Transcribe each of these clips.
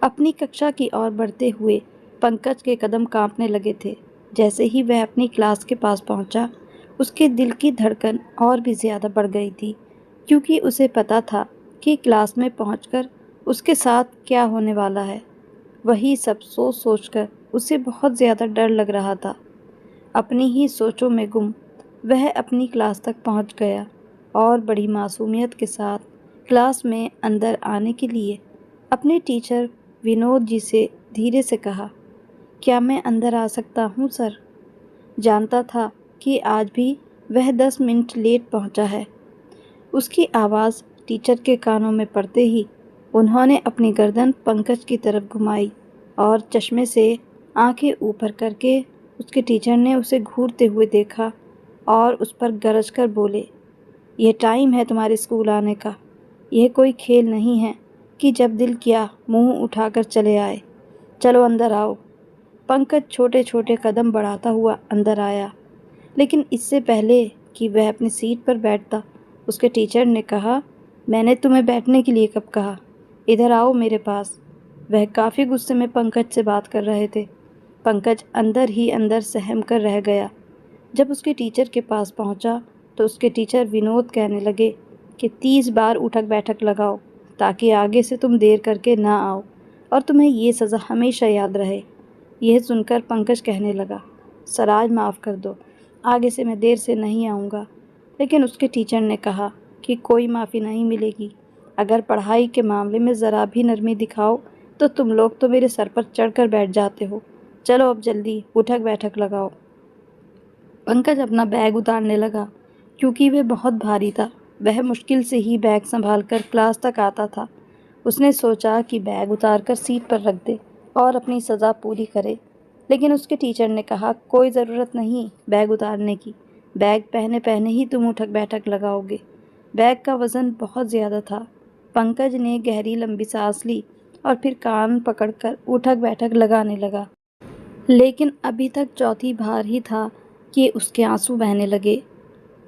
अपनी कक्षा की ओर बढ़ते हुए पंकज के कदम कांपने लगे थे। जैसे ही वह अपनी क्लास के पास पहुंचा, उसके दिल की धड़कन और भी ज़्यादा बढ़ गई थी, क्योंकि उसे पता था कि क्लास में पहुंचकर उसके साथ क्या होने वाला है। वही सब सोच सोचकर उसे बहुत ज़्यादा डर लग रहा था। अपनी ही सोचों में गुम वह अपनी क्लास तक पहुंच गया और बड़ी मासूमियत के साथ क्लास में अंदर आने के लिए अपने टीचर विनोद जी से धीरे से कहा, क्या मैं अंदर आ सकता हूँ सर? जानता था कि आज भी वह 10 मिनट लेट पहुँचा है। उसकी आवाज़ टीचर के कानों में पड़ते ही उन्होंने अपनी गर्दन पंकज की तरफ घुमाई और चश्मे से आंखें ऊपर करके उसके टीचर ने उसे घूरते हुए देखा और उस पर गरज कर बोले, यह टाइम है तुम्हारे स्कूल आने का। यह कोई खेल नहीं है कि जब दिल किया मुंह उठाकर चले आए। चलो अंदर आओ। पंकज छोटे छोटे कदम बढ़ाता हुआ अंदर आया, लेकिन इससे पहले कि वह अपनी सीट पर बैठता, उसके टीचर ने कहा, मैंने तुम्हें बैठने के लिए कब कहा? इधर आओ मेरे पास। वह काफ़ी गुस्से में पंकज से बात कर रहे थे। पंकज अंदर ही अंदर सहम कर रह गया। जब उसके टीचर के पास पहुंचा तो उसके टीचर विनोद कहने लगे कि 30 बार उठक बैठक लगाओ ताकि आगे से तुम देर करके ना आओ और तुम्हें ये सज़ा हमेशा याद रहे। यह सुनकर पंकज कहने लगा, सर आज माफ़ कर दो, आगे से मैं देर से नहीं आऊँगा। लेकिन उसके टीचर ने कहा कि कोई माफ़ी नहीं मिलेगी। अगर पढ़ाई के मामले में ज़रा भी नरमी दिखाओ तो तुम लोग तो मेरे सर पर चढ़कर बैठ जाते हो। चलो अब जल्दी उठक बैठक लगाओ। पंकज अपना बैग उतारने लगा, क्योंकि वह बहुत भारी था। वह मुश्किल से ही बैग संभालकर क्लास तक आता था। उसने सोचा कि बैग उतारकर सीट पर रख दे और अपनी सज़ा पूरी करे, लेकिन उसके टीचर ने कहा, कोई ज़रूरत नहीं बैग उतारने की। बैग पहने पहने ही तुम उठक बैठक लगाओगे। बैग का वज़न बहुत ज़्यादा था। पंकज ने गहरी लंबी सांस ली और फिर कान पकड़कर उठक बैठक लगाने लगा। लेकिन अभी तक चौथी बार ही था कि उसके आंसू बहने लगे।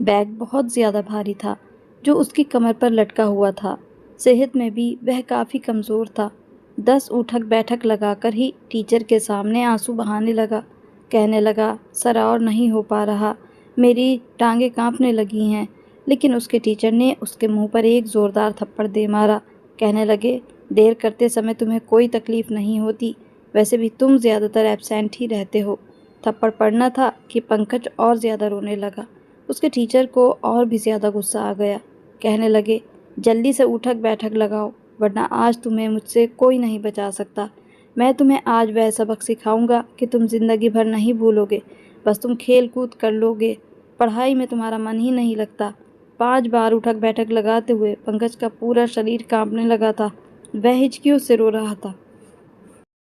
बैग बहुत ज़्यादा भारी था जो उसकी कमर पर लटका हुआ था। सेहत में भी वह काफ़ी कमज़ोर था। 10 उठक बैठक लगाकर ही टीचर के सामने आंसू बहाने लगा। कहने लगा, सर और नहीं हो पा रहा, मेरी टांगें कांपने लगी हैं। लेकिन उसके टीचर ने उसके मुंह पर एक ज़ोरदार थप्पड़ दे मारा। कहने लगे, देर करते समय तुम्हें कोई तकलीफ़ नहीं होती, वैसे भी तुम ज़्यादातर एब्सेंट ही रहते हो। थप्पड़ पड़ना था कि पंकज और ज़्यादा रोने लगा। उसके टीचर को और भी ज़्यादा गुस्सा आ गया। कहने लगे, जल्दी से उठक बैठक लगाओ, वरना आज तुम्हें मुझसे कोई नहीं बचा सकता। मैं तुम्हें आज वह सबक सिखाऊंगा कि तुम ज़िंदगी भर नहीं भूलोगे। बस तुम खेल कूद कर लोगे, पढ़ाई में तुम्हारा मन ही नहीं लगता। 5 बार उठक बैठक लगाते हुए पंकज का पूरा शरीर कांपने लगा था। वह हिचकियों से रो रहा था।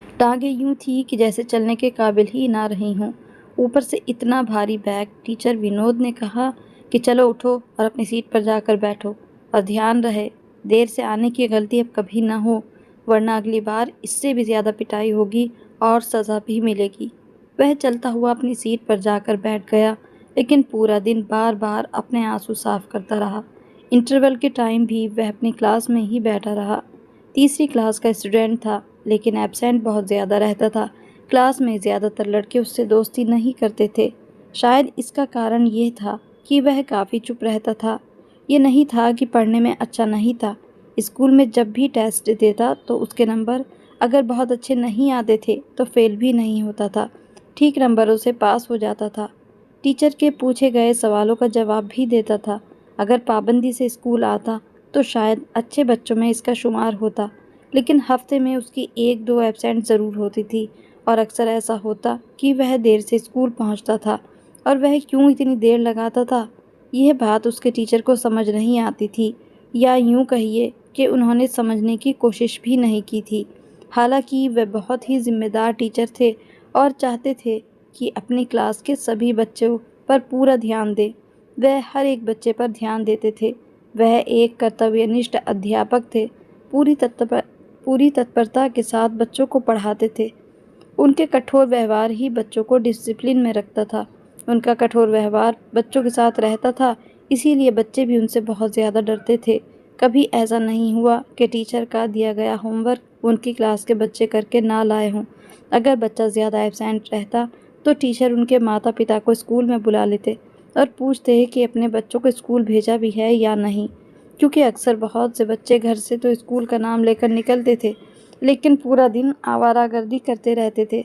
टांगें यूं थी कि जैसे चलने के काबिल ही ना रही हों। ऊपर से इतना भारी बैग। टीचर विनोद ने कहा कि चलो उठो और अपनी सीट पर जाकर बैठो, और ध्यान रहे देर से आने की गलती अब कभी ना हो, वरना अगली बार इससे भी ज़्यादा पिटाई होगी और सज़ा भी मिलेगी। वह चलता हुआ अपनी सीट पर जाकर बैठ गया, लेकिन पूरा दिन बार बार अपने आंसू साफ करता रहा। इंटरवल के टाइम भी वह अपनी क्लास में ही बैठा रहा। तीसरी क्लास का स्टूडेंट था, लेकिन एब्सेंट बहुत ज़्यादा रहता था। क्लास में ज़्यादातर लड़के उससे दोस्ती नहीं करते थे। शायद इसका कारण ये था कि वह काफ़ी चुप रहता था। ये नहीं था कि पढ़ने में अच्छा नहीं था। स्कूल में जब भी टेस्ट देता तो उसके नंबर अगर बहुत अच्छे नहीं आते थे तो फेल भी नहीं होता था, ठीक नंबरों से पास हो जाता था। टीचर के पूछे गए सवालों का जवाब भी देता था। अगर पाबंदी से स्कूल आता तो शायद अच्छे बच्चों में इसका शुमार होता, लेकिन हफ्ते में उसकी 1-2 एब्सेंट ज़रूर होती थी, और अक्सर ऐसा होता कि वह देर से स्कूल पहुंचता था। और वह क्यों इतनी देर लगाता था, यह बात उसके टीचर को समझ नहीं आती थी, या यूं कहिए कि उन्होंने समझने की कोशिश भी नहीं की थी। हालांकि वह बहुत ही जिम्मेदार टीचर थे और चाहते थे कि अपनी क्लास के सभी बच्चों पर पूरा ध्यान दें। वह हर एक बच्चे पर ध्यान देते थे। वह एक कर्तव्यनिष्ठ अध्यापक थे। पूरी तत्परता के साथ बच्चों को पढ़ाते थे। उनके कठोर व्यवहार ही बच्चों को डिसिप्लिन में रखता था। उनका कठोर व्यवहार बच्चों के साथ रहता था, इसीलिए बच्चे भी उनसे बहुत ज़्यादा डरते थे। कभी ऐसा नहीं हुआ कि टीचर का दिया गया होमवर्क उनकी क्लास के बच्चे करके ना लाए हों। अगर बच्चा ज़्यादा एब्सेंट रहता तो टीचर उनके माता पिता को स्कूल में बुला लेते और पूछते हैं कि अपने बच्चों को स्कूल भेजा भी है या नहीं, क्योंकि अक्सर बहुत से बच्चे घर से तो स्कूल का नाम लेकर निकलते थे, लेकिन पूरा दिन आवारागर्दी करते रहते थे।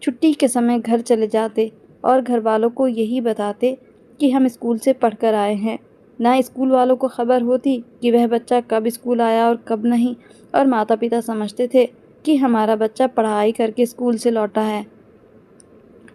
छुट्टी के समय घर चले जाते और घर वालों को यही बताते कि हम स्कूल से पढ़कर आए हैं। ना स्कूल वालों को खबर होती कि वह बच्चा कब स्कूल आया और कब नहीं, और माता पिता समझते थे कि हमारा बच्चा पढ़ाई करके स्कूल से लौटा है।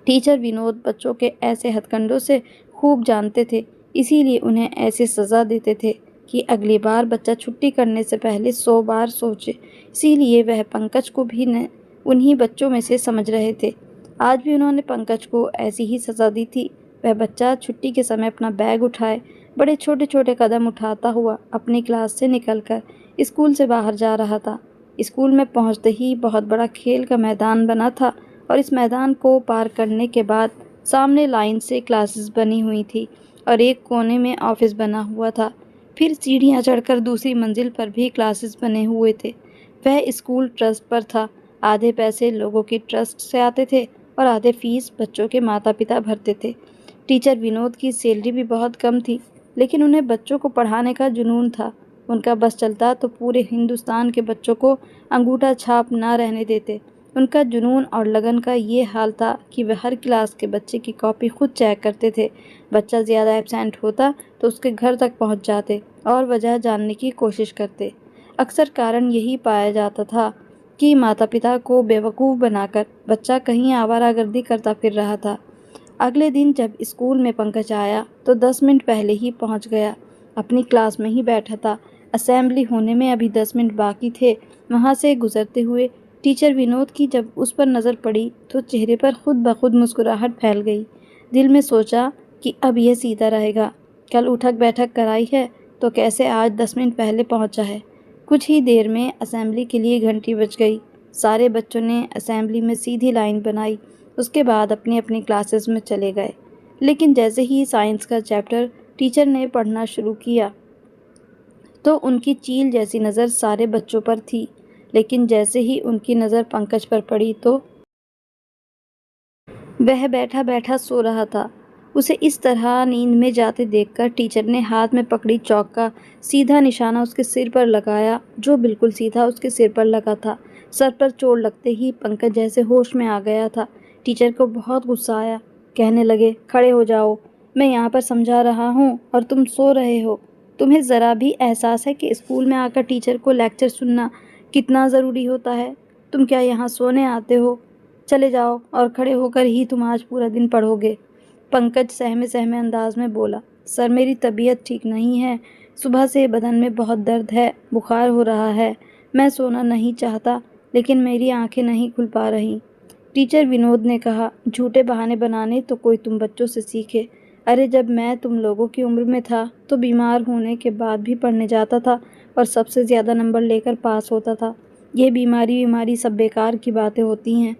टीचर विनोद बच्चों के ऐसे हथकंडों से खूब जानते थे, इसीलिए उन्हें ऐसी सज़ा देते थे कि अगली बार बच्चा छुट्टी करने से पहले 100 बार सोचे। इसीलिए वह पंकज को भी न उन्हीं बच्चों में से समझ रहे थे। आज भी उन्होंने पंकज को ऐसी ही सज़ा दी थी। वह बच्चा छुट्टी के समय अपना बैग उठाए बड़े छोटे छोटे कदम उठाता हुआ अपनी क्लास से निकलकर स्कूल से बाहर जा रहा था। स्कूल में पहुंचते ही बहुत बड़ा खेल का मैदान बना था और इस मैदान को पार करने के बाद सामने लाइन से क्लासेस बनी हुई थी और एक कोने में ऑफिस बना हुआ था। फिर सीढ़ियाँ चढ़कर दूसरी मंजिल पर भी क्लासेस बने हुए थे। वह स्कूल ट्रस्ट पर था। आधे पैसे लोगों की ट्रस्ट से आते थे और आधे फीस बच्चों के माता पिता भरते थे। टीचर विनोद की सैलरी भी बहुत कम थी, लेकिन उन्हें बच्चों को पढ़ाने का जुनून था। उनका बस चलता तो पूरे हिंदुस्तान के बच्चों को अंगूठा छाप ना रहने देते। उनका जुनून और लगन का ये हाल था कि वह हर क्लास के बच्चे की कॉपी खुद चेक करते थे। बच्चा ज़्यादा एब्सेंट होता तो उसके घर तक पहुंच जाते और वजह जानने की कोशिश करते। अक्सर कारण यही पाया जाता था कि माता पिता को बेवकूफ़ बनाकर बच्चा कहीं आवारागर्दी करता फिर रहा था। अगले दिन जब स्कूल में पंकज आया तो 10 मिनट पहले ही पहुंच गया। अपनी क्लास में ही बैठा था। असेंबली होने में अभी 10 मिनट बाकी थे। वहां से गुजरते हुए टीचर विनोद की जब उस पर नज़र पड़ी तो चेहरे पर खुद ब खुद मुस्कुराहट फैल गई। दिल में सोचा कि अब यह सीधा रहेगा। कल उठक बैठक कराई है तो कैसे आज 10 मिनट पहले पहुंचा है। कुछ ही देर में असेंबली के लिए घंटी बज गई। सारे बच्चों ने असेंबली में सीधी लाइन बनाई। उसके बाद अपनी अपनी क्लासेस में चले गए। लेकिन जैसे ही साइंस का चैप्टर टीचर ने पढ़ना शुरू किया तो उनकी चील जैसी नज़र सारे बच्चों पर थी। लेकिन जैसे ही उनकी नज़र पंकज पर पड़ी तो वह बैठा बैठा सो रहा था। उसे इस तरह नींद में जाते देखकर टीचर ने हाथ में पकड़ी चौक का सीधा निशाना उसके सिर पर लगाया, जो बिल्कुल सीधा उसके सिर पर लगा था। सर पर चोट लगते ही पंकज जैसे होश में आ गया था। टीचर को बहुत गुस्सा आया। कहने लगे, खड़े हो जाओ, मैं यहाँ पर समझा रहा हूँ और तुम सो रहे हो। तुम्हें ज़रा भी एहसास है कि स्कूल में आकर टीचर को लेक्चर सुनना कितना ज़रूरी होता है? तुम क्या यहाँ सोने आते हो? चले जाओ और खड़े होकर ही तुम आज पूरा दिन पढ़ोगे। पंकज सहमे सहमे अंदाज में बोला, सर मेरी तबीयत ठीक नहीं है। सुबह से बदन में बहुत दर्द है, बुखार हो रहा है। मैं सोना नहीं चाहता, लेकिन मेरी आंखें नहीं खुल पा रही। टीचर विनोद ने कहा, झूठे बहाने बनाने तो कोई तुम बच्चों से सीखे। अरे जब मैं तुम लोगों की उम्र में था तो बीमार होने के बाद भी पढ़ने जाता था और सबसे ज़्यादा नंबर लेकर पास होता था। ये बीमारी सब बेकार की बातें होती हैं।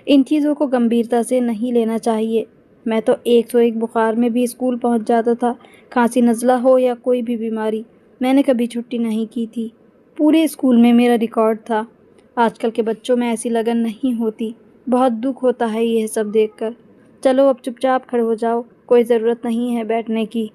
इन चीज़ों को गंभीरता से नहीं लेना चाहिए। मैं तो 101 बुखार में भी स्कूल पहुंच जाता था। खांसी नज़ला हो या कोई भी बीमारी, मैंने कभी छुट्टी नहीं की थी। पूरे स्कूल में मेरा रिकॉर्ड था। आजकल के बच्चों में ऐसी लगन नहीं होती। बहुत दुख होता है यह सब देखकर। चलो अब चुपचाप खड़े हो जाओ, कोई ज़रूरत नहीं है बैठने की।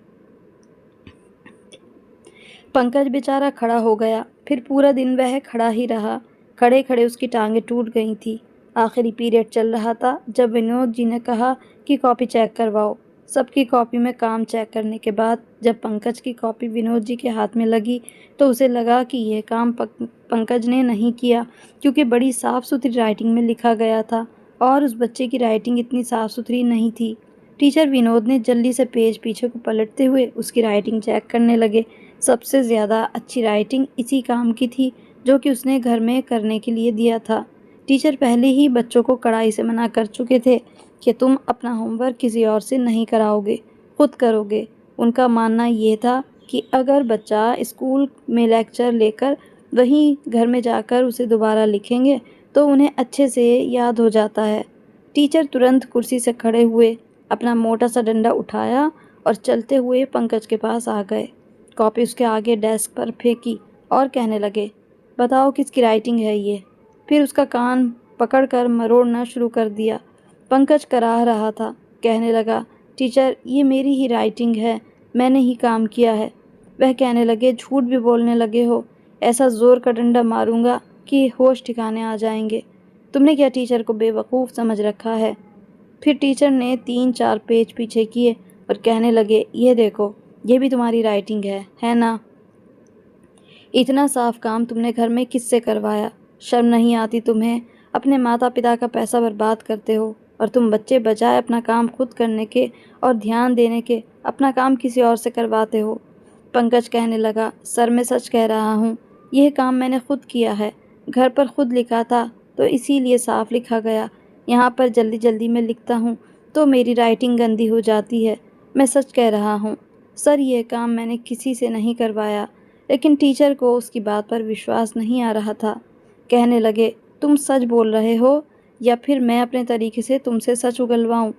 पंकज बेचारा खड़ा हो गया। फिर पूरा दिन वह खड़ा ही रहा। खड़े खड़े उसकी टांगें टूट गई थी। आखिरी पीरियड चल रहा था जब विनोद जी ने कहा कि कॉपी चेक करवाओ। सबकी कॉपी में काम चेक करने के बाद जब पंकज की कॉपी विनोद जी के हाथ में लगी तो उसे लगा कि यह काम पंकज ने नहीं किया, क्योंकि बड़ी साफ़ सुथरी राइटिंग में लिखा गया था और उस बच्चे की राइटिंग इतनी साफ़ सुथरी नहीं थी। टीचर विनोद ने जल्दी से पेज पीछे को पलटते हुए उसकी राइटिंग चेक करने लगे। सबसे ज़्यादा अच्छी राइटिंग इसी काम की थी जो कि उसने घर में करने के लिए दिया था। टीचर पहले ही बच्चों को कड़ाई से मना कर चुके थे कि तुम अपना होमवर्क किसी और से नहीं कराओगे, खुद करोगे। उनका मानना ये था कि अगर बच्चा स्कूल में लेक्चर लेकर वहीं घर में जाकर उसे दोबारा लिखेंगे तो उन्हें अच्छे से याद हो जाता है। टीचर तुरंत कुर्सी से खड़े हुए, अपना मोटा सा डंडा उठाया और चलते हुए पंकज के पास आ गए। कॉपी उसके आगे डेस्क पर फेंकी और कहने लगे, बताओ किसकी राइटिंग है ये। फिर उसका कान पकड़कर मरोड़ना शुरू कर दिया। पंकज कराह रहा था, कहने लगा, टीचर ये मेरी ही राइटिंग है, मैंने ही काम किया है। वह कहने लगे, झूठ भी बोलने लगे हो, ऐसा जोर का डंडा मारूंगा कि होश ठिकाने आ जाएंगे। तुमने क्या टीचर को बेवकूफ़ समझ रखा है। फिर टीचर ने 3-4 पेज पीछे किए और कहने लगे, ये देखो, ये भी तुम्हारी राइटिंग है ना। इतना साफ काम तुमने घर में किससे करवाया। शर्म नहीं आती तुम्हें। अपने माता पिता का पैसा बर्बाद करते हो और तुम बच्चे बजाय अपना काम खुद करने के और ध्यान देने के अपना काम किसी और से करवाते हो। पंकज कहने लगा, सर मैं सच कह रहा हूँ, यह काम मैंने खुद किया है। घर पर खुद लिखा था तो इसीलिए साफ लिखा गया। यहाँ पर जल्दी जल्दी में लिखता हूँ तो मेरी राइटिंग गंदी हो जाती है। मैं सच कह रहा हूँ सर, यह काम मैंने किसी से नहीं करवाया। लेकिन टीचर को उसकी बात पर विश्वास नहीं आ रहा था। कहने लगे, तुम सच बोल रहे हो या फिर मैं अपने तरीके से तुमसे सच उगलवाऊं।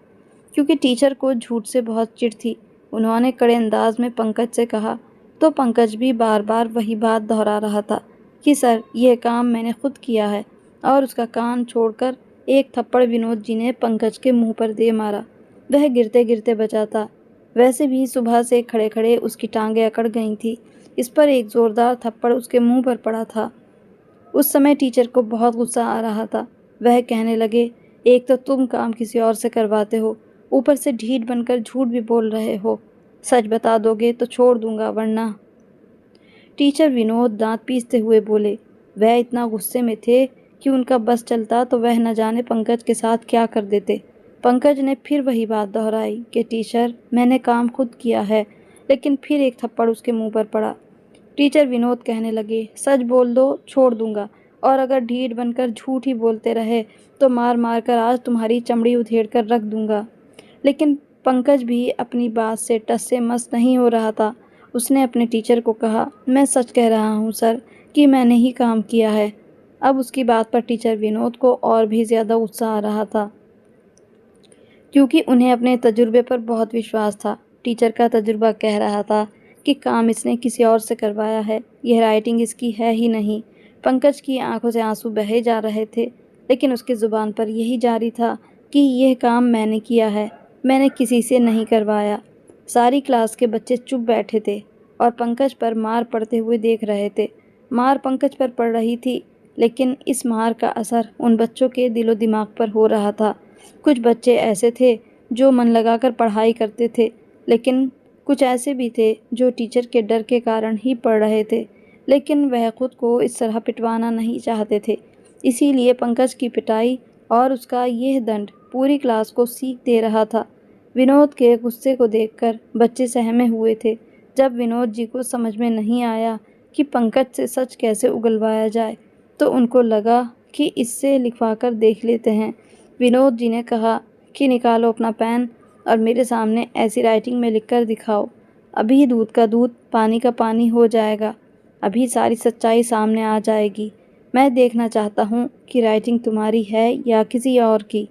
क्योंकि टीचर को झूठ से बहुत चिढ़ थी, उन्होंने कड़े अंदाज में पंकज से कहा। तो पंकज भी बार बार वही बात दोहरा रहा था कि सर यह काम मैंने खुद किया है। और उसका कान छोड़कर एक थप्पड़ विनोद जी ने पंकज के मुंह पर दे मारा। वह गिरते गिरते बचा था। वैसे भी सुबह से खड़े खड़े उसकी टांगें अकड़ गई थी। इस पर एक जोरदार थप्पड़ उसके मुंह पर पड़ा था। उस समय टीचर को बहुत गुस्सा आ रहा था। वह कहने लगे, एक तो तुम काम किसी और से करवाते हो, ऊपर से ढीठ बनकर झूठ भी बोल रहे हो। सच बता दोगे तो छोड़ दूंगा, वरना। टीचर विनोद दांत पीसते हुए बोले। वह इतना गुस्से में थे कि उनका बस चलता तो वह न जाने पंकज के साथ क्या कर देते। पंकज ने फिर वही बात दोहराई कि टीचर मैंने काम खुद किया है। लेकिन फिर एक थप्पड़ उसके मुंह पर पड़ा। टीचर विनोद कहने लगे, सच बोल दो, छोड़ दूंगा, और अगर ढीठ बनकर झूठ ही बोलते रहे तो मार मार कर आज तुम्हारी चमड़ी उधेड़ कर रख दूंगा। लेकिन पंकज भी अपनी बात से टस से मस नहीं हो रहा था। उसने अपने टीचर को कहा, मैं सच कह रहा हूँ सर कि मैंने ही काम किया है। अब उसकी बात पर टीचर विनोद को और भी ज़्यादा गुस्सा आ रहा था, क्योंकि उन्हें अपने तजुर्बे पर बहुत विश्वास था। टीचर का तजुर्बा कह रहा था कि काम इसने किसी और से करवाया है, यह राइटिंग इसकी है ही नहीं। पंकज की आंखों से आंसू बहे जा रहे थे, लेकिन उसकी ज़ुबान पर यही जारी था कि यह काम मैंने किया है, मैंने किसी से नहीं करवाया। सारी क्लास के बच्चे चुप बैठे थे और पंकज पर मार पड़ते हुए देख रहे थे। मार पंकज पर पड़ रही थी, लेकिन इस मार का असर उन बच्चों के दिलो दिमाग पर हो रहा था। कुछ बच्चे ऐसे थे जो मन लगाकर पढ़ाई करते थे, लेकिन कुछ ऐसे भी थे जो टीचर के डर के कारण ही पढ़ रहे थे, लेकिन वह खुद को इस तरह पिटवाना नहीं चाहते थे। इसीलिए पंकज की पिटाई और उसका यह दंड पूरी क्लास को सीख दे रहा था। विनोद के गुस्से को देखकर बच्चे सहमे हुए थे। जब विनोद जी को समझ में नहीं आया कि पंकज से सच कैसे उगलवाया जाए, तो उनको लगा कि इससे लिखवा कर देख लेते हैं। विनोद जी ने कहा कि निकालो अपना पेन और मेरे सामने ऐसी राइटिंग में लिखकर दिखाओ। अभी दूध का दूध, पानी का पानी हो जाएगा। अभी सारी सच्चाई सामने आ जाएगी। मैं देखना चाहता हूँ कि राइटिंग तुम्हारी है या किसी और की।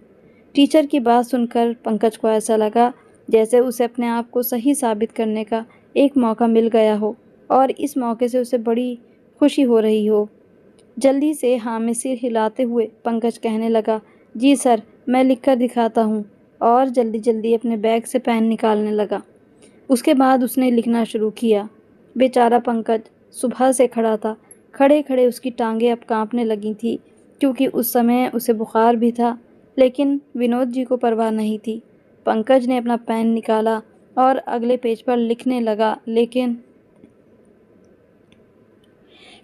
टीचर की बात सुनकर पंकज को ऐसा लगा जैसे उसे अपने आप को सही साबित करने का एक मौका मिल गया हो, और इस मौके से उसे बड़ी खुशी हो रही हो। जल्दी से हाँ में सिर हिलाते हुए पंकज कहने लगा, जी सर, मैं लिखकर दिखाता हूँ, और जल्दी जल्दी अपने बैग से पेन निकालने लगा। उसके बाद उसने लिखना शुरू किया। बेचारा पंकज सुबह से खड़ा था। खड़े खड़े उसकी टांगें अब कांपने लगी थी, क्योंकि उस समय उसे बुखार भी था। लेकिन विनोद जी को परवाह नहीं थी। पंकज ने अपना पेन निकाला और अगले पेज पर लिखने लगा, लेकिन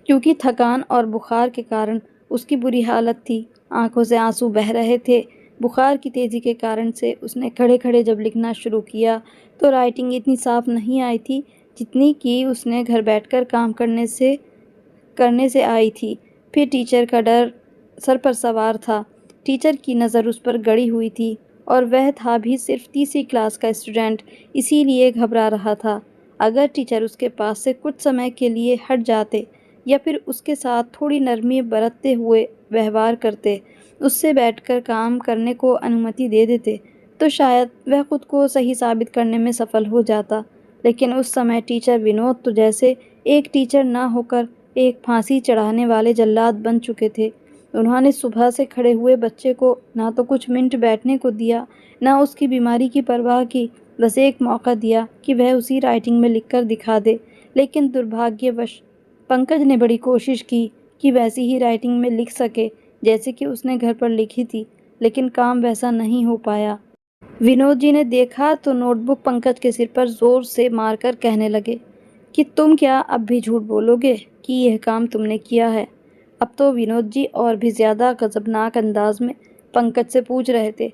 क्योंकि थकान और बुखार के कारण उसकी बुरी हालत थी, आंखों से आंसू बह रहे थे। बुखार की तेज़ी के कारण से उसने खड़े खड़े जब लिखना शुरू किया तो राइटिंग इतनी साफ नहीं आई थी जितनी कि उसने घर बैठकर काम करने से आई थी। फिर टीचर का डर सर पर सवार था। टीचर की नज़र उस पर गड़ी हुई थी, और वह था भी सिर्फ तीसरी क्लास का स्टूडेंट, इसीलिए घबरा रहा था। अगर टीचर उसके पास से कुछ समय के लिए हट जाते या फिर उसके साथ थोड़ी नरमी बरतते हुए व्यवहार करते, उससे बैठकर काम करने को अनुमति दे देते, तो शायद वह खुद को सही साबित करने में सफल हो जाता। लेकिन उस समय टीचर विनोद तो जैसे एक टीचर ना होकर एक फांसी चढ़ाने वाले जल्लाद बन चुके थे। उन्होंने सुबह से खड़े हुए बच्चे को ना तो कुछ मिनट बैठने को दिया, ना उसकी बीमारी की परवाह की। बस एक मौका दिया कि वह उसी राइटिंग में लिखकर दिखा दे। लेकिन दुर्भाग्यवश पंकज ने बड़ी कोशिश की कि वैसी ही राइटिंग में लिख सके जैसे कि उसने घर पर लिखी थी, लेकिन काम वैसा नहीं हो पाया। विनोद जी ने देखा तो नोटबुक पंकज के सिर पर जोर से मारकर कहने लगे कि तुम क्या अब भी झूठ बोलोगे कि यह काम तुमने किया है? अब तो विनोद जी और भी ज़्यादा गजबनाक अंदाज में पंकज से पूछ रहे थे।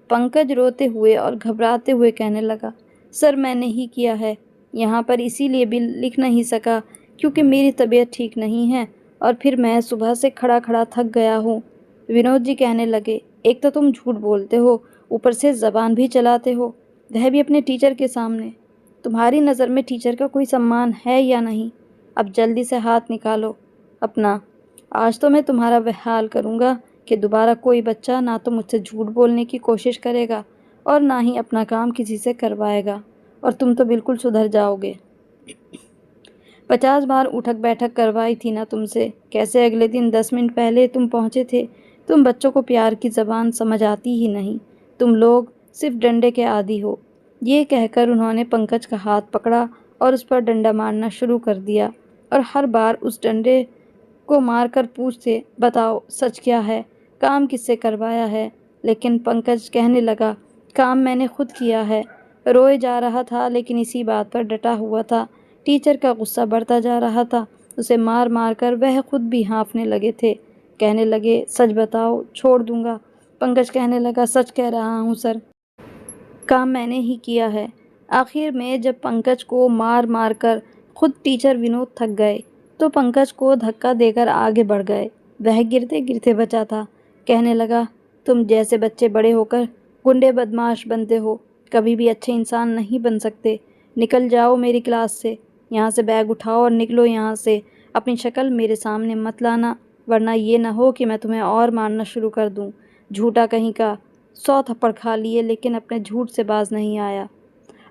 पंकज रोते हुए और घबराते हुए कहने लगा, सर मैंने ही किया है। यहाँ पर इसीलिए भी लिख नहीं सका क्योंकि मेरी तबीयत ठीक नहीं है और फिर मैं सुबह से खड़ा खड़ा थक गया हूँ। विनोद जी कहने लगे, एक तो तुम झूठ बोलते हो, ऊपर से ज़बान भी चलाते हो, वह भी अपने टीचर के सामने। तुम्हारी नज़र में टीचर का कोई सम्मान है या नहीं? अब जल्दी से हाथ निकालो अपना। आज तो मैं तुम्हारा वह हाल करूँगा कि दोबारा कोई बच्चा ना तो मुझसे झूठ बोलने की कोशिश करेगा और ना ही अपना काम किसी से करवाएगा, और तुम तो बिल्कुल सुधर जाओगे। 50 बार उठक बैठक करवाई थी ना तुमसे। कैसे अगले दिन 10 मिनट पहले तुम पहुँचे थे। तुम बच्चों को प्यार की ज़बान समझ आती ही नहीं। तुम लोग सिर्फ डंडे के आदी हो। ये कहकर उन्होंने पंकज का हाथ पकड़ा और उस पर डंडा मारना शुरू कर दिया, और हर बार उस डंडे को मारकर पूछते, बताओ सच क्या है, काम किससे करवाया है? लेकिन पंकज कहने लगा, काम मैंने खुद किया है। रोए जा रहा था लेकिन इसी बात पर डटा हुआ था। टीचर का गुस्सा बढ़ता जा रहा था। उसे मार मार कर वह खुद भी हाँफने लगे थे। कहने लगे, सच बताओ, छोड़ दूंगा। पंकज कहने लगा, सच कह रहा हूँ सर, काम मैंने ही किया है। आखिर में जब पंकज को मार मार कर खुद टीचर विनोद थक गए तो पंकज को धक्का देकर आगे बढ़ गए। वह गिरते गिरते बचा था। कहने लगा, तुम जैसे बच्चे बड़े होकर गुंडे बदमाश बनते हो, कभी भी अच्छे इंसान नहीं बन सकते। निकल जाओ मेरी क्लास से। यहाँ से बैग उठाओ और निकलो यहाँ से। अपनी शक्ल मेरे सामने मत लाना, वरना ये ना हो कि मैं तुम्हें और मारना शुरू कर दूँ। झूठा कहीं का। 100 थप्पड़ खा लिए लेकिन अपने झूठ से बाज नहीं आया।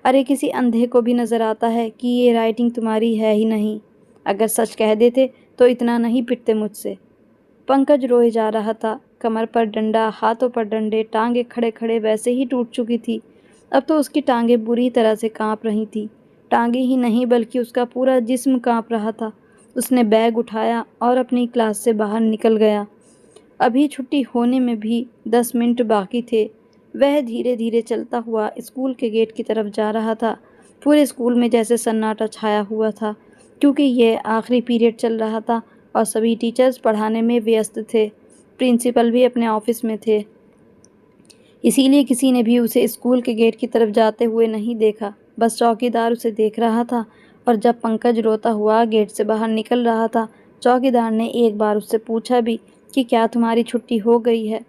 अरे किसी अंधे को भी नज़र आता है कि ये राइटिंग तुम्हारी है ही नहीं। अगर सच कह देते तो इतना नहीं पिटते मुझसे। पंकज रोए जा रहा था। कमर पर डंडा, हाथों पर डंडे, टांगे खड़े खड़े वैसे ही टूट चुकी थी। अब तो उसकी टांगें बुरी तरह से कांप रही थी। टांगें ही नहीं बल्कि उसका पूरा जिस्म कांप रहा था। उसने बैग उठाया और अपनी क्लास से बाहर निकल गया। अभी छुट्टी होने में भी 10 मिनट बाकी थे। वह धीरे धीरे चलता हुआ स्कूल के गेट की तरफ जा रहा था। पूरे स्कूल में जैसे सन्नाटा छाया हुआ था, क्योंकि यह आखिरी पीरियड चल रहा था और सभी टीचर्स पढ़ाने में व्यस्त थे। प्रिंसिपल भी अपने ऑफिस में थे, इसीलिए किसी ने भी उसे स्कूल के गेट की तरफ जाते हुए नहीं देखा। बस चौकीदार उसे देख रहा था, और जब पंकज रोता हुआ गेट से बाहर निकल रहा था, चौकीदार ने एक बार उससे पूछा भी कि क्या तुम्हारी छुट्टी हो गई है?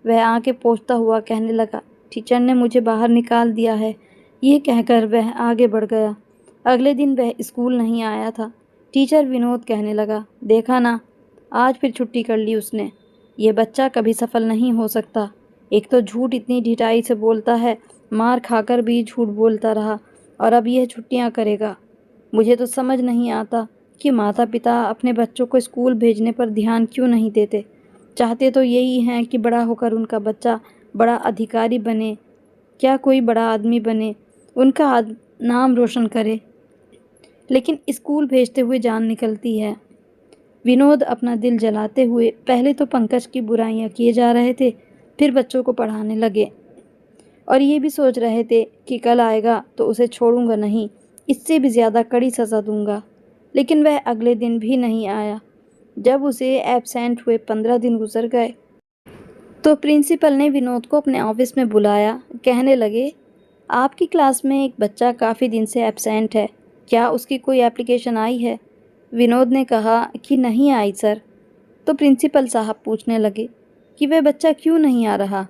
वह आंखें पोंछता हुआ कहने लगा, टीचर ने मुझे बाहर निकाल दिया है। ये कहकर वह आगे बढ़ गया। अगले दिन वह स्कूल नहीं आया था। टीचर विनोद कहने लगा, देखा ना, आज फिर छुट्टी कर ली उसने। ये बच्चा कभी सफल नहीं हो सकता। एक तो झूठ इतनी ढिठाई से बोलता है, मार खाकर भी झूठ बोलता रहा, और अब यह छुट्टियां करेगा। मुझे तो समझ नहीं आता कि माता पिता अपने बच्चों को स्कूल भेजने पर ध्यान क्यों नहीं देते। चाहते तो यही हैं कि बड़ा होकर उनका बच्चा बड़ा अधिकारी बने, क्या कोई बड़ा आदमी बने, उनका नाम रोशन करे, लेकिन स्कूल भेजते हुए जान निकलती है। विनोद अपना दिल जलाते हुए पहले तो पंकज की बुराइयां किए जा रहे थे, फिर बच्चों को पढ़ाने लगे, और ये भी सोच रहे थे कि कल आएगा तो उसे छोड़ूंगा नहीं, इससे भी ज़्यादा कड़ी सज़ा दूंगा। लेकिन वह अगले दिन भी नहीं आया। जब उसे एब्सेंट हुए 15 दिन गुजर गए तो प्रिंसिपल ने विनोद को अपने ऑफिस में बुलाया। कहने लगे, आपकी क्लास में एक बच्चा काफ़ी दिन से एब्सेंट है, क्या उसकी कोई एप्लीकेशन आई है? विनोद ने कहा कि नहीं आई सर। तो प्रिंसिपल साहब पूछने लगे कि वह बच्चा क्यों नहीं आ रहा?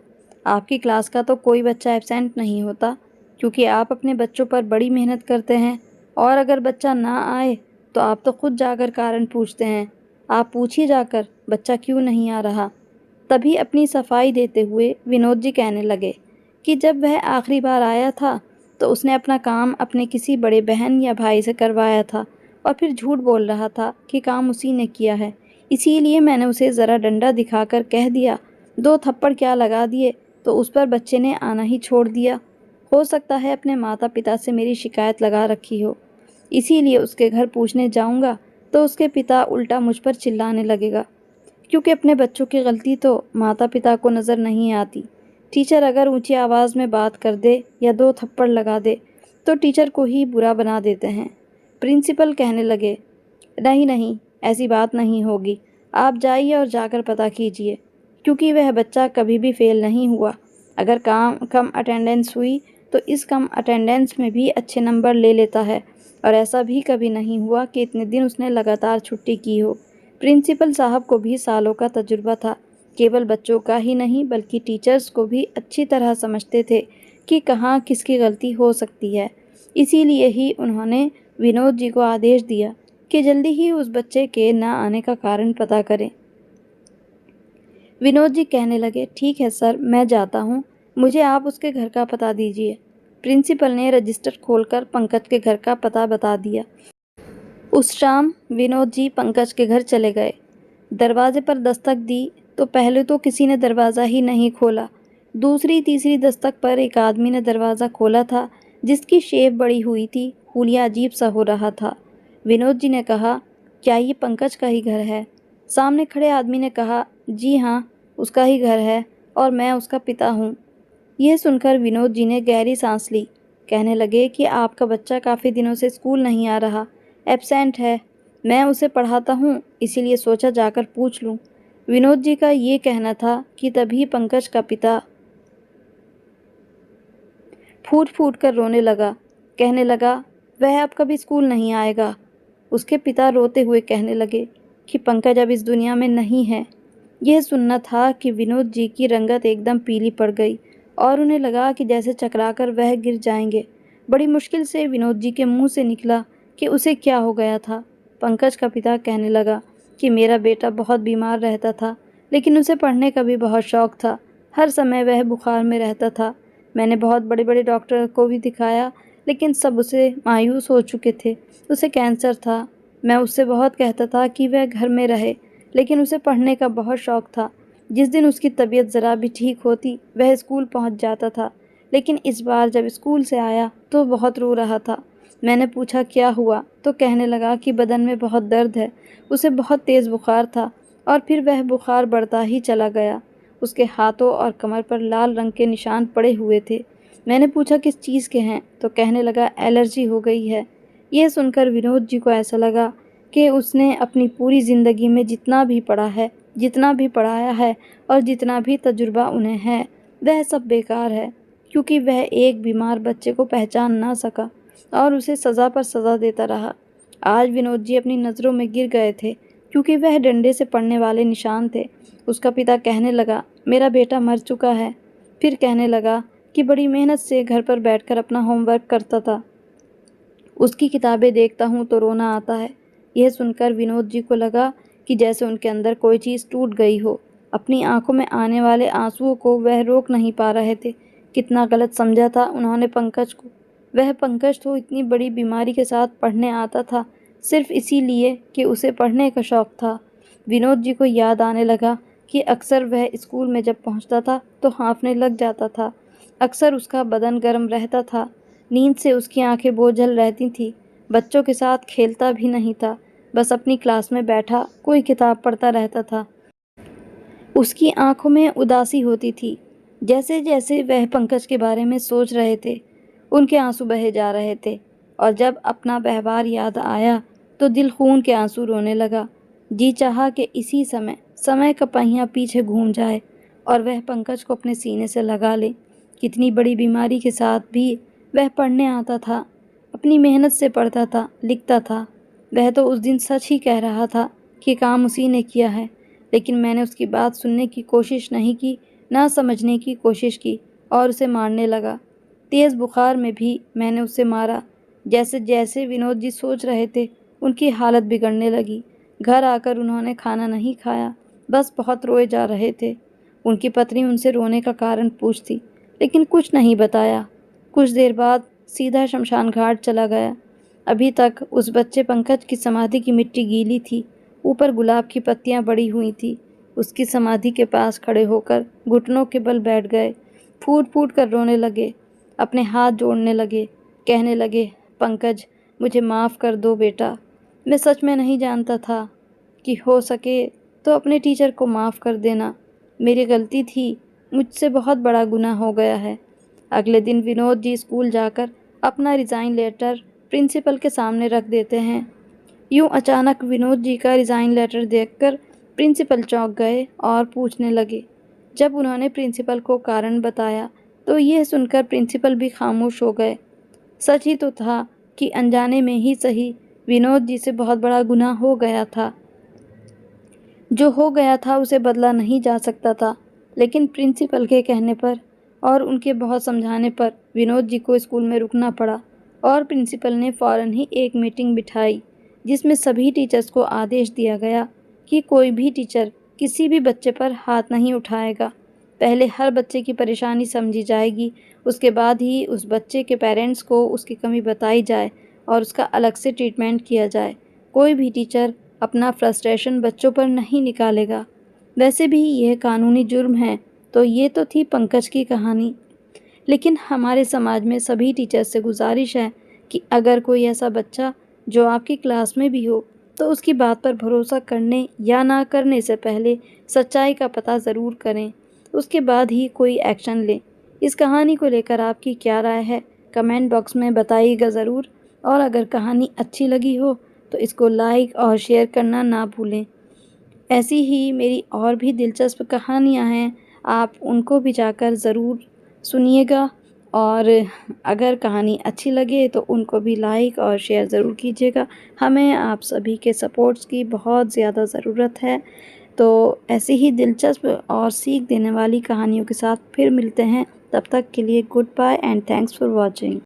आपकी क्लास का तो कोई बच्चा एब्सेंट नहीं होता, क्योंकि आप अपने बच्चों पर बड़ी मेहनत करते हैं, और अगर बच्चा ना आए तो आप तो खुद जाकर कारण पूछते हैं। आप पूछिए जाकर, बच्चा क्यों नहीं आ रहा। तभी अपनी सफाई देते हुए विनोद जी कहने लगे कि जब वह आखिरी बार आया था तो उसने अपना काम अपने किसी बड़े बहन या भाई से करवाया था और फिर झूठ बोल रहा था कि काम उसी ने किया है। इसीलिए मैंने उसे ज़रा डंडा दिखाकर कह दिया। 2 थप्पड़ क्या लगा दिए तो उस पर बच्चे ने आना ही छोड़ दिया। हो सकता है अपने माता पिता से मेरी शिकायत लगा रखी हो, इसीलिए उसके घर पूछने जाऊंगा तो उसके पिता उल्टा मुझ पर चिल्लाने लगेगा, क्योंकि अपने बच्चों की गलती तो माता पिता को नज़र नहीं आती। टीचर अगर ऊंची आवाज़ में बात कर दे या 2 थप्पड़ लगा दे तो टीचर को ही बुरा बना देते हैं। प्रिंसिपल कहने लगे, नहीं नहीं, ऐसी बात नहीं होगी, आप जाइए और जाकर पता कीजिए, क्योंकि वह बच्चा कभी भी फेल नहीं हुआ। अगर कम अटेंडेंस हुई तो इस कम अटेंडेंस में भी अच्छे नंबर ले लेता है, और ऐसा भी कभी नहीं हुआ कि इतने दिन उसने लगातार छुट्टी की हो। प्रिंसिपल साहब को भी सालों का तजुर्बा था, केवल बच्चों का ही नहीं बल्कि टीचर्स को भी अच्छी तरह समझते थे कि कहाँ किसकी गलती हो सकती है। इसीलिए ही उन्होंने विनोद जी को आदेश दिया कि जल्दी ही उस बच्चे के न आने का कारण पता करें। विनोद जी कहने लगे, ठीक है सर, मैं जाता हूँ, मुझे आप उसके घर का पता दीजिए। प्रिंसिपल ने रजिस्टर खोलकर पंकज के घर का पता बता दिया। उस शाम विनोद जी पंकज के घर चले गए। दरवाजे पर दस्तक दी तो पहले तो किसी ने दरवाज़ा ही नहीं खोला। दूसरी तीसरी दस्तक पर एक आदमी ने दरवाज़ा खोला था, जिसकी शेप बड़ी हुई थी, हुलिया अजीब सा हो रहा था। विनोद जी ने कहा, क्या ये पंकज का ही घर है? सामने खड़े आदमी ने कहा, जी हाँ, उसका ही घर है और मैं उसका पिता हूँ। यह सुनकर विनोद जी ने गहरी सांस ली। कहने लगे कि आपका बच्चा काफ़ी दिनों से स्कूल नहीं आ रहा, एब्सेंट है। मैं उसे पढ़ाता हूँ, इसीलिए सोचा जाकर पूछ लूँ। विनोद जी का ये कहना था कि तभी पंकज का पिता फूट फूट कर रोने लगा। कहने लगा, वह अब कभी स्कूल नहीं आएगा। उसके पिता रोते हुए कहने लगे कि पंकज अब इस दुनिया में नहीं है। यह सुनना था कि विनोद जी की रंगत एकदम पीली पड़ गई और उन्हें लगा कि जैसे चकराकर वह गिर जाएंगे। बड़ी मुश्किल से विनोद जी के मुंह से निकला कि उसे क्या हो गया था। पंकज का पिता कहने लगा कि मेरा बेटा बहुत बीमार रहता था, लेकिन उसे पढ़ने का भी बहुत शौक़ था। हर समय वह बुखार में रहता था। मैंने बहुत बड़े बड़े डॉक्टर को भी दिखाया, लेकिन सब उसे मायूस हो चुके थे। उसे कैंसर था। मैं उससे बहुत कहता था कि वह घर में रहे, लेकिन उसे पढ़ने का बहुत शौक़ था। जिस दिन उसकी तबीयत ज़रा भी ठीक होती वह स्कूल पहुंच जाता था, लेकिन इस बार जब स्कूल से आया तो बहुत रो रहा था। मैंने पूछा क्या हुआ तो कहने लगा कि बदन में बहुत दर्द है। उसे बहुत तेज़ बुखार था और फिर वह बुखार बढ़ता ही चला गया। उसके हाथों और कमर पर लाल रंग के निशान पड़े हुए थे। मैंने पूछा किस चीज़ के हैं तो कहने लगा एलर्जी हो गई है। यह सुनकर विनोद जी को ऐसा लगा कि उसने अपनी पूरी ज़िंदगी में जितना भी पढ़ा है, जितना भी पढ़ाया है और जितना भी तजुर्बा उन्हें है, वह सब बेकार है, क्योंकि वह एक बीमार बच्चे को पहचान ना सका और उसे सज़ा पर सज़ा देता रहा। आज विनोद जी अपनी नज़रों में गिर गए थे, क्योंकि वह डंडे से पड़ने वाले निशान थे। उसका पिता कहने लगा, मेरा बेटा मर चुका है। फिर कहने लगा कि बड़ी मेहनत से घर पर बैठकर अपना होमवर्क करता था। उसकी किताबें देखता हूँ तो रोना आता है। यह सुनकर विनोद जी को लगा कि जैसे उनके अंदर कोई चीज़ टूट गई हो। अपनी आंखों में आने वाले आंसुओं को वह रोक नहीं पा रहे थे। कितना गलत समझा था उन्होंने पंकज को। वह पंकज तो इतनी बड़ी बीमारी के साथ पढ़ने आता था सिर्फ इसीलिए कि उसे पढ़ने का शौक़ था। विनोद जी को याद आने लगा कि अक्सर वह स्कूल में जब पहुंचता था तो हाँफने लग जाता था। अक्सर उसका बदन गर्म रहता था। नींद से उसकी आंखें बोझल रहती थीं। बच्चों के साथ खेलता भी नहीं था, बस अपनी क्लास में बैठा कोई किताब पढ़ता रहता था। उसकी आंखों में उदासी होती थी। जैसे जैसे वह पंकज के बारे में सोच रहे थे, उनके आंसू बहे जा रहे थे, और जब अपना व्यवहार याद आया तो दिल खून के आंसू रोने लगा। जी चाहा कि इसी समय समय का पहिया पीछे घूम जाए और वह पंकज को अपने सीने से लगा ले। कितनी बड़ी बीमारी के साथ भी वह पढ़ने आता था, अपनी मेहनत से पढ़ता था, लिखता था। वह तो उस दिन सच ही कह रहा था कि काम उसी ने किया है, लेकिन मैंने उसकी बात सुनने की कोशिश नहीं की, ना समझने की कोशिश की और उसे मारने लगा। तेज़ बुखार में भी मैंने उसे मारा। जैसे जैसे विनोद जी सोच रहे थे, उनकी हालत बिगड़ने लगी। घर आकर उन्होंने खाना नहीं खाया, बस बहुत रोए जा रहे थे। उनकी पत्नी उनसे रोने का कारण पूछती, लेकिन कुछ नहीं बताया। कुछ देर बाद सीधा शमशान घाट चला गया। अभी तक उस बच्चे पंकज की समाधि की मिट्टी गीली थी, ऊपर गुलाब की पत्तियां बड़ी हुई थी। उसकी समाधि के पास खड़े होकर घुटनों के बल बैठ गए, फूट फूट कर रोने लगे, अपने हाथ जोड़ने लगे, कहने लगे, पंकज, मुझे माफ़ कर दो बेटा। मैं सच में नहीं जानता था कि हो सके तो अपने टीचर को माफ़ कर देना। मेरी गलती थी, मुझसे बहुत बड़ा गुनाह हो गया है। अगले दिन विनोद जी स्कूल जाकर अपना रिज़ाइन लेटर प्रिंसिपल के सामने रख देते हैं। यूँ अचानक विनोद जी का रिज़ाइन लेटर देखकर प्रिंसिपल चौंक गए और पूछने लगे। जब उन्होंने प्रिंसिपल को कारण बताया तो यह सुनकर प्रिंसिपल भी खामोश हो गए। सच ही तो था कि अनजाने में ही सही विनोद जी से बहुत बड़ा गुनाह हो गया था। जो हो गया था उसे बदला नहीं जा सकता था, लेकिन प्रिंसिपल के कहने पर और उनके बहुत समझाने पर विनोद जी को स्कूल में रुकना पड़ा और प्रिंसिपल ने फ़ौरन ही एक मीटिंग बिठाई जिसमें सभी टीचर्स को आदेश दिया गया कि कोई भी टीचर किसी भी बच्चे पर हाथ नहीं उठाएगा। पहले हर बच्चे की परेशानी समझी जाएगी, उसके बाद ही उस बच्चे के पेरेंट्स को उसकी कमी बताई जाए और उसका अलग से ट्रीटमेंट किया जाए। कोई भी टीचर अपना फ्रस्ट्रेशन बच्चों पर नहीं निकालेगा। वैसे भी यह कानूनी जुर्म है। तो ये तो थी पंकज की कहानी। लेकिन हमारे समाज में सभी टीचर्स से गुजारिश है कि अगर कोई ऐसा बच्चा जो आपकी क्लास में भी हो तो उसकी बात पर भरोसा करने या ना करने से पहले सच्चाई का पता ज़रूर करें, उसके बाद ही कोई एक्शन लें। इस कहानी को लेकर आपकी क्या राय है, कमेंट बॉक्स में बताइएगा ज़रूर। और अगर कहानी अच्छी लगी हो तो इसको लाइक और शेयर करना ना भूलें। ऐसी ही मेरी और भी दिलचस्प कहानियाँ हैं, आप उनको भी जाकर ज़रूर सुनिएगा। और अगर कहानी अच्छी लगे तो उनको भी लाइक और शेयर ज़रूर कीजिएगा। हमें आप सभी के सपोर्ट्स की बहुत ज़्यादा ज़रूरत है। तो ऐसी ही दिलचस्प और सीख देने वाली कहानियों के साथ फिर मिलते हैं। तब तक के लिए goodbye and thanks for watching.